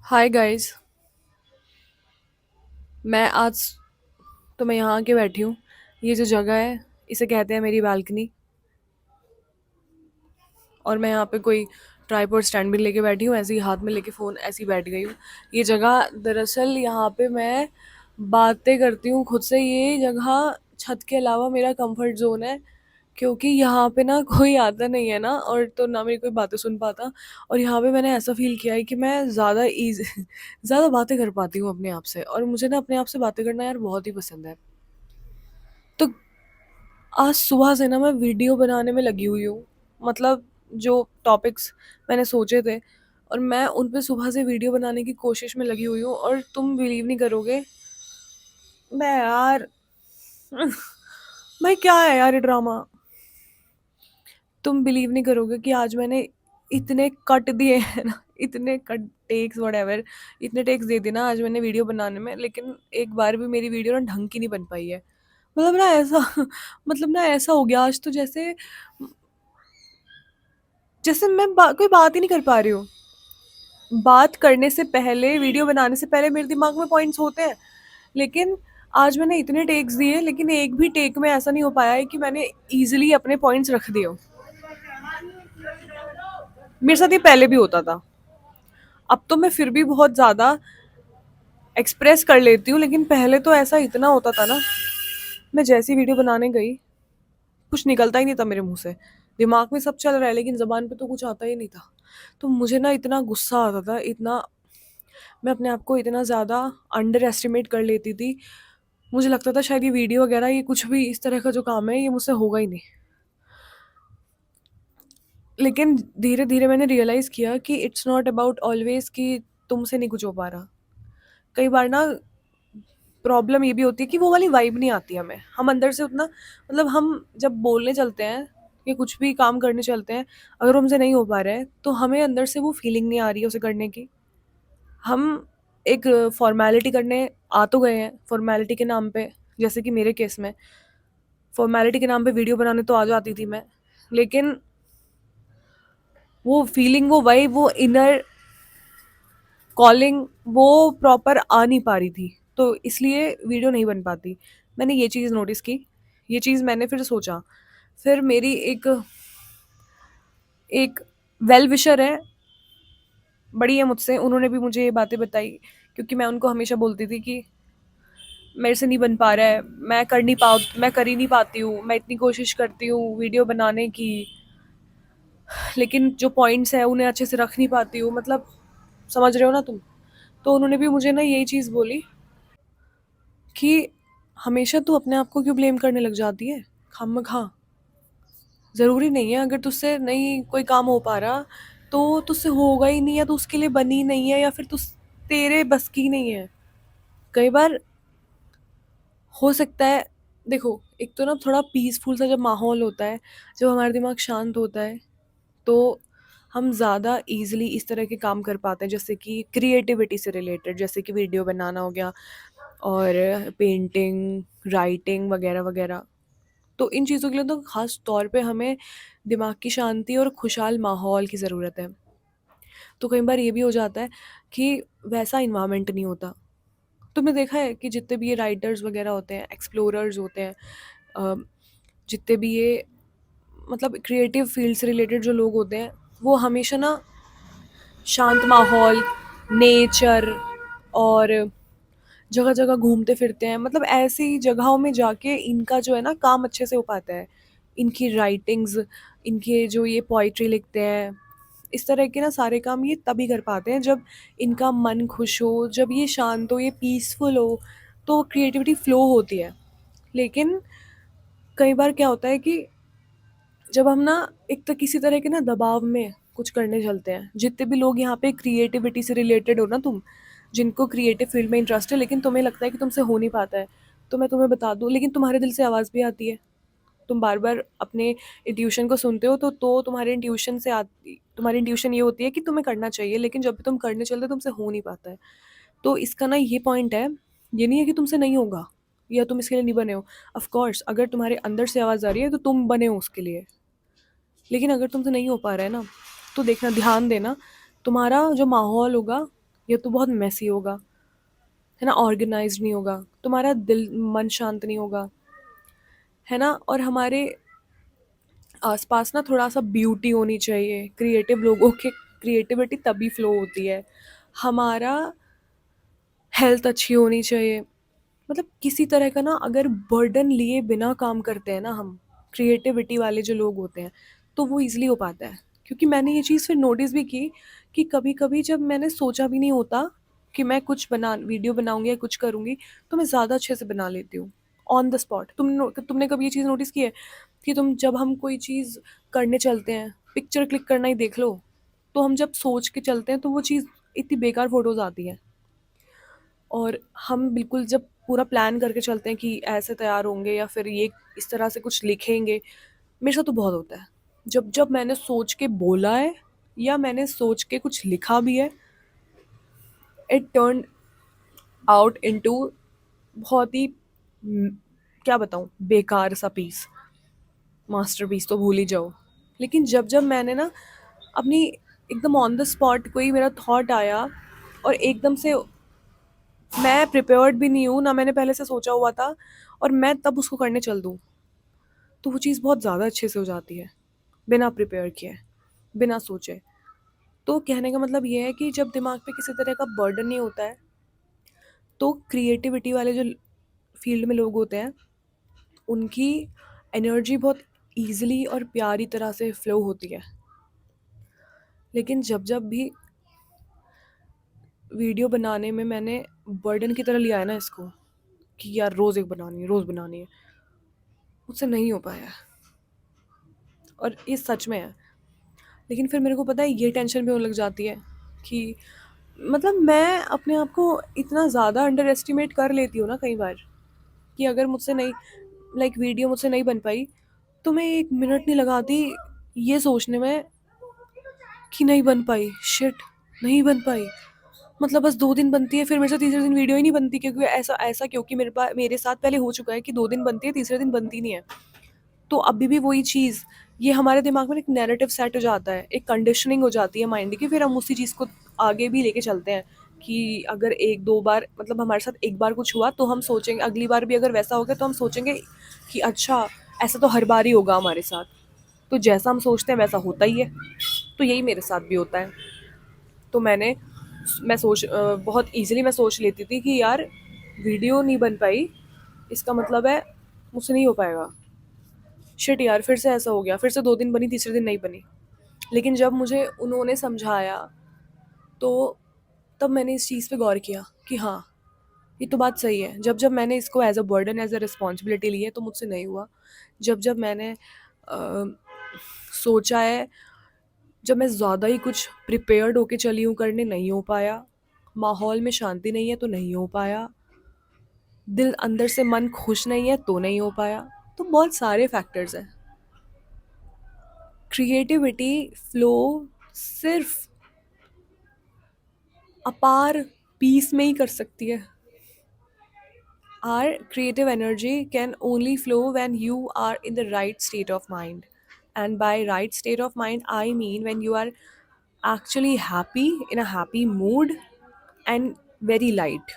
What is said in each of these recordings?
Hi guys. मैं आज तो मैं यहाँ आके बैठी हूँ। ये जो जगह है इसे कहते हैं मेरी बालकनी। और मैं यहाँ पे कोई ट्राइपॉड स्टैंड भी लेके बैठी हूँ, ऐसे ही हाथ में लेके फ़ोन ऐसे ही बैठ गई हूँ। ये जगह दरअसल यहाँ पे मैं बातें करती हूँ खुद से। ये जगह छत के अलावा मेरा कंफर्ट जोन है, क्योंकि यहाँ पे ना कोई आता नहीं है ना, और तो ना मेरी कोई बातें सुन पाता। और यहाँ पे मैंने ऐसा फील किया है कि मैं ज़्यादा ईज ज़्यादा बातें कर पाती हूँ अपने आप से, और मुझे ना अपने आप से बातें करना यार बहुत ही पसंद है। तो आज सुबह से ना मैं वीडियो बनाने में लगी हुई हूँ। मतलब जो टॉपिक्स मैंने सोचे थे, और मैं उन पे सुबह से वीडियो बनाने की कोशिश में लगी हुई हूँ, और तुम बिलीव नहीं करोगे। मैं यार भाई क्या है यार ये ड्रामा। तुम बिलीव नहीं करोगे कि आज मैंने इतने कट दिए हैं ना, इतने कट टेक्स वटेवर, इतने टेक्स दे दिए ना आज मैंने वीडियो बनाने में, लेकिन एक बार भी मेरी वीडियो ना ढंग की नहीं बन पाई है। मतलब ना ऐसा मतलब ना ऐसा हो गया आज तो, जैसे जैसे मैं कोई बात ही नहीं कर पा रही हूँ। बात करने से पहले, वीडियो बनाने से पहले मेरे दिमाग में पॉइंट्स होते हैं, लेकिन आज मैंने इतने टेक्स दिए, लेकिन एक भी टेक में ऐसा नहीं हो पाया है कि मैंने इजीली अपने पॉइंट्स रख दिए हो। मेरे साथ ये पहले भी होता था। अब तो मैं फिर भी बहुत ज़्यादा एक्सप्रेस कर लेती हूँ, लेकिन पहले तो ऐसा इतना होता था ना। मैं जैसी वीडियो बनाने गई, कुछ निकलता ही नहीं था मेरे मुंह से। दिमाग में सब चल रहा है लेकिन ज़बान पे तो कुछ आता ही नहीं था। तो मुझे ना इतना गुस्सा आता था, इतना मैं अपने आप को इतना ज़्यादा अंडर एस्टिमेट कर लेती थी। मुझे लगता था शायद ये वीडियो वगैरह, ये कुछ भी इस तरह का जो काम है, ये मुझसे होगा ही नहीं। लेकिन धीरे धीरे मैंने रियलाइज़ किया कि इट्स नॉट अबाउट ऑलवेज कि तुमसे नहीं कुछ हो पा रहा। कई बार ना प्रॉब्लम ये भी होती है कि वो वाली वाइब नहीं आती हमें, हम अंदर से उतना, मतलब हम जब बोलने चलते हैं या कुछ भी काम करने चलते हैं, अगर वो हमसे नहीं हो पा रहा है तो हमें अंदर से वो फीलिंग नहीं आ रही है उसे करने की। हम एक फॉर्मेलिटी करने आ तो गए हैं, फॉर्मेलिटी के नाम पे। जैसे कि मेरे केस में फॉर्मेलिटी के नाम पे वीडियो बनाने तो आ जाती थी मैं, लेकिन वो फीलिंग, वो वाइब, वो इनर कॉलिंग, वो प्रॉपर आ नहीं पा रही थी, तो इसलिए वीडियो नहीं बन पाती। मैंने ये चीज़ नोटिस की, ये चीज़ मैंने फिर सोचा। फिर मेरी एक एक वेल विशर है, बड़ी है मुझसे, उन्होंने भी मुझे ये बातें बताई, क्योंकि मैं उनको हमेशा बोलती थी कि मेरे से नहीं बन पा रहा है, मैं कर ही नहीं पाती हूँ, मैं इतनी कोशिश करती हूँ वीडियो बनाने की, लेकिन जो पॉइंट्स है उन्हें अच्छे से रख नहीं पाती हूँ। मतलब समझ रहे हो ना तुम। तो उन्होंने भी मुझे ना यही चीज़ बोली कि हमेशा तू अपने आप को क्यों ब्लेम करने लग जाती है खामखा। ज़रूरी नहीं है, अगर तुझसे नहीं कोई काम हो पा रहा तो तुझसे होगा ही नहीं, या तो उसके लिए बनी नहीं है, या फिर तेरे बस की नहीं है। कई बार हो सकता है, देखो, एक तो ना थोड़ा पीसफुल सा जब माहौल होता है, जब हमारा दिमाग शांत होता है, तो हम ज़्यादा ईज़िली इस तरह के काम कर पाते हैं, जैसे कि क्रिएटिविटी से रिलेटेड, जैसे कि वीडियो बनाना हो गया, और पेंटिंग, राइटिंग वगैरह वगैरह। तो इन चीज़ों के लिए तो ख़ास तौर पे हमें दिमाग की शांति और खुशहाल माहौल की ज़रूरत है। तो कई बार ये भी हो जाता है कि वैसा इन्वायरमेंट नहीं होता। तुमने देखा है कि जितने भी ये राइटर्स वगैरह होते हैं, एक्सप्लोरर्स होते हैं, अ, जितने भी ये, मतलब क्रिएटिव फील्ड से रिलेटेड जो लोग होते हैं, वो हमेशा ना शांत माहौल, नेचर, और जगह जगह घूमते फिरते हैं। मतलब ऐसी जगहों में जाके इनका जो है ना काम अच्छे से हो पाता है। इनकी राइटिंग्स, इनके जो ये पोइट्री लिखते हैं, इस तरह के ना सारे काम ये तभी कर पाते हैं जब इनका मन खुश हो, जब ये शांत हो, ये पीसफुल हो, तो क्रिएटिविटी फ्लो होती है। लेकिन कई बार क्या होता है कि जब हम ना एक तो किसी तरह के ना दबाव में कुछ करने चलते हैं, जितने भी लोग यहाँ पे क्रिएटिविटी से रिलेटेड हो ना तुम, जिनको क्रिएटिव फील्ड में इंटरेस्ट है, लेकिन तुम्हें लगता है कि तुमसे हो नहीं पाता है, तो मैं तुम्हें बता दूँ, लेकिन तुम्हारे दिल से आवाज़ भी आती है। तुम बार बार अपने इंट्यूशन को सुनते हो, तो तुम्हारे इंट्यूशन से आती, तुम्हारी इंट्यूशन ये होती है कि तुम्हें करना चाहिए, लेकिन जब भी तुम करने चलते हो तुमसे हो नहीं पाता है। तो इसका ना ये पॉइंट है, ये नहीं है कि तुमसे नहीं होगा या तुम इसके लिए नहीं बने हो। ऑफ कोर्स अगर तुम्हारे अंदर से आवाज़ आ रही है तो तुम बने हो उसके लिए। लेकिन अगर तुमसे नहीं हो पा रहा है ना, तो देखना, ध्यान देना, तुम्हारा जो माहौल होगा या तो बहुत मेसी होगा, है ना, ऑर्गेनाइज्ड नहीं होगा, तुम्हारा दिल मन शांत नहीं होगा, है ना। और हमारे आसपास ना थोड़ा सा ब्यूटी होनी चाहिए, क्रिएटिव लोगों के क्रिएटिविटी तभी फ्लो होती है। हमारा हेल्थ अच्छी होनी चाहिए, मतलब किसी तरह का ना अगर बर्डन लिए बिना काम करते हैं ना हम, क्रिएटिविटी वाले जो लोग होते हैं, तो वो ईज़िली हो पाता है। क्योंकि मैंने ये चीज़ फिर नोटिस भी की कि कभी-कभी जब मैंने सोचा भी नहीं होता कि मैं कुछ बना वीडियो बनाऊँगी या कुछ करूँगी, तो मैं ज़्यादा अच्छे से बना लेती हूँ, ऑन द स्पॉट। तुमने कभी ये चीज़ नोटिस की है कि जब हम कोई चीज़ करने चलते हैं, पिक्चर क्लिक करना ही देख लो, तो हम जब सोच के चलते हैं तो वो चीज़ इतनी बेकार फ़ोटोज़ आती हैं। और हम बिल्कुल जब पूरा प्लान करके चलते हैं कि ऐसे तैयार होंगे या फिर ये इस तरह से कुछ लिखेंगे, मेरे साथ तो बहुत होता है। जब जब मैंने सोच के बोला है या मैंने सोच के कुछ लिखा भी है, इट टर्न आउट इनटू बहुत ही क्या बताऊँ, बेकार सा पीस, मास्टरपीस तो भूल ही जाओ। लेकिन जब जब मैंने ना अपनी एकदम ऑन द स्पॉट कोई मेरा थॉट आया और एकदम से, मैं प्रिपेयर्ड भी नहीं हूँ, ना मैंने पहले से सोचा हुआ था, और मैं तब उसको करने चल दूँ, तो वो चीज़ बहुत ज़्यादा अच्छे से हो जाती है, बिना प्रिपेयर किए, बिना सोचे। तो कहने का मतलब ये है कि जब दिमाग पे किसी तरह का बर्डन नहीं होता है, तो क्रिएटिविटी वाले जो फील्ड में लोग होते हैं, उनकी एनर्जी बहुत ईज़िली और प्यारी तरह से फ्लो होती है। लेकिन जब जब भी वीडियो बनाने में मैंने बर्डन की तरह लिया है ना इसको, कि यार रोज़ एक बनानी है, रोज़ बनानी है, मुझसे नहीं हो पाया है। और ये सच में है। लेकिन फिर मेरे को पता है ये टेंशन भी होने लग जाती है कि मतलब मैं अपने आप को इतना ज़्यादा अंडर एस्टिमेट कर लेती हूँ ना कई बार, कि अगर मुझसे नहीं, लाइक वीडियो मुझसे नहीं बन पाई, तो मैं 1 मिनट नहीं लगाती ये सोचने में कि नहीं बन पाई, शिट, नहीं बन पाई। मतलब बस 2 दिन बनती है, फिर मेरे से तीसरे दिन वीडियो ही नहीं बनती, क्योंकि ऐसा ऐसा क्योंकि मेरे साथ पहले हो चुका है कि 2 दिन बनती है, तीसरे दिन बनती नहीं है। तो अभी भी वही चीज़, ये हमारे दिमाग में एक नैरेटिव सेट हो जाता है, एक कंडीशनिंग हो जाती है माइंड की, फिर हम उसी चीज़ को आगे भी लेके चलते हैं कि अगर 1-2 बार, मतलब हमारे साथ एक बार कुछ हुआ, तो हम सोचेंगे अगली बार भी अगर वैसा हो गया तो हम सोचेंगे कि अच्छा, ऐसा तो हर बार ही होगा हमारे साथ। तो जैसा हम सोचते हैं वैसा होता ही है। तो यही मेरे साथ भी होता है। तो बहुत ईज़िली मैं सोच लेती थी कि यार वीडियो नहीं बन पाई, इसका मतलब है मुझसे नहीं हो पाएगा। शिट यार, फिर से ऐसा हो गया, फिर से 2 दिन बनी, तीसरे दिन नहीं बनी। लेकिन जब मुझे उन्होंने समझाया, तो तब मैंने इस चीज़ पे गौर किया कि हाँ, ये तो बात सही है। जब जब मैंने इसको as a burden, as a responsibility ली है, तो मुझसे नहीं हुआ। जब जब मैंने सोचा है, जब मैं ज़्यादा ही कुछ प्रिपेयर्ड होके चली हूँ करने, नहीं हो पाया। माहौल में शांति नहीं है तो नहीं हो पाया। दिल अंदर से मन खुश नहीं है तो नहीं हो पाया। तो बहुत सारे फैक्टर्स हैं। क्रिएटिविटी फ्लो सिर्फ अपार पीस में ही कर सकती है। Our creative energy can only flow when you are in the right state of mind. And by right state of mind, I mean when you are actually happy, in a happy mood, and very light.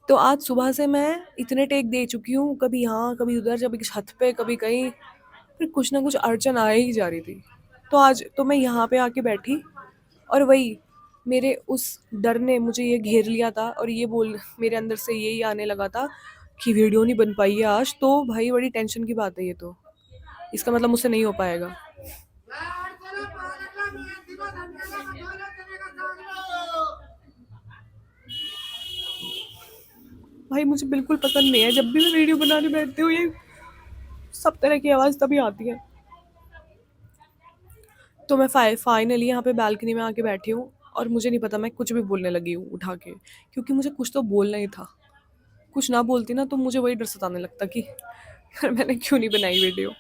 तो आज सुबह से मैं इतने take दे चुकी हूँ, कभी यहाँ कभी उधर, कभी छत पे कभी कहीं, फिर कुछ ना कुछ अड़चन आ ही जा रही थी। तो आज तो मैं यहाँ पे आके बैठी, और वही मेरे उस डर ने मुझे ये घेर लिया था, और ये बोल मेरे अंदर से यही आने लगा था कि वीडियो नहीं बन पाई है आज, तो भाई बड़ी टेंशन की बात है ये तो, इसका मतलब मुझसे नहीं हो पाएगा। भाई मुझे बिल्कुल पसंद नहीं है, जब भी मैं वीडियो बनाने बैठती हूँ ये सब तरह की आवाज़ तभी आती है। तो मैं फाइनली यहाँ पे बालकनी में आके बैठी हूँ, और मुझे नहीं पता, मैं कुछ भी बोलने लगी हूँ उठा के, क्योंकि मुझे कुछ तो बोलना ही था। कुछ ना बोलती ना तो मुझे वही डर सताने लगता कि यार मैंने क्यों नहीं बनाई वीडियो।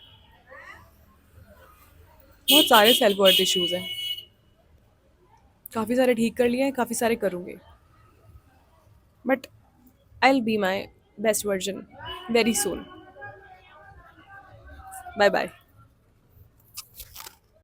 बहुत सारे सेल्फ वर्थ इश्यूज हैं, काफ़ी सारे ठीक कर लिए हैं, काफ़ी सारे करूँगी, but I will be my best version very soon. Bye bye.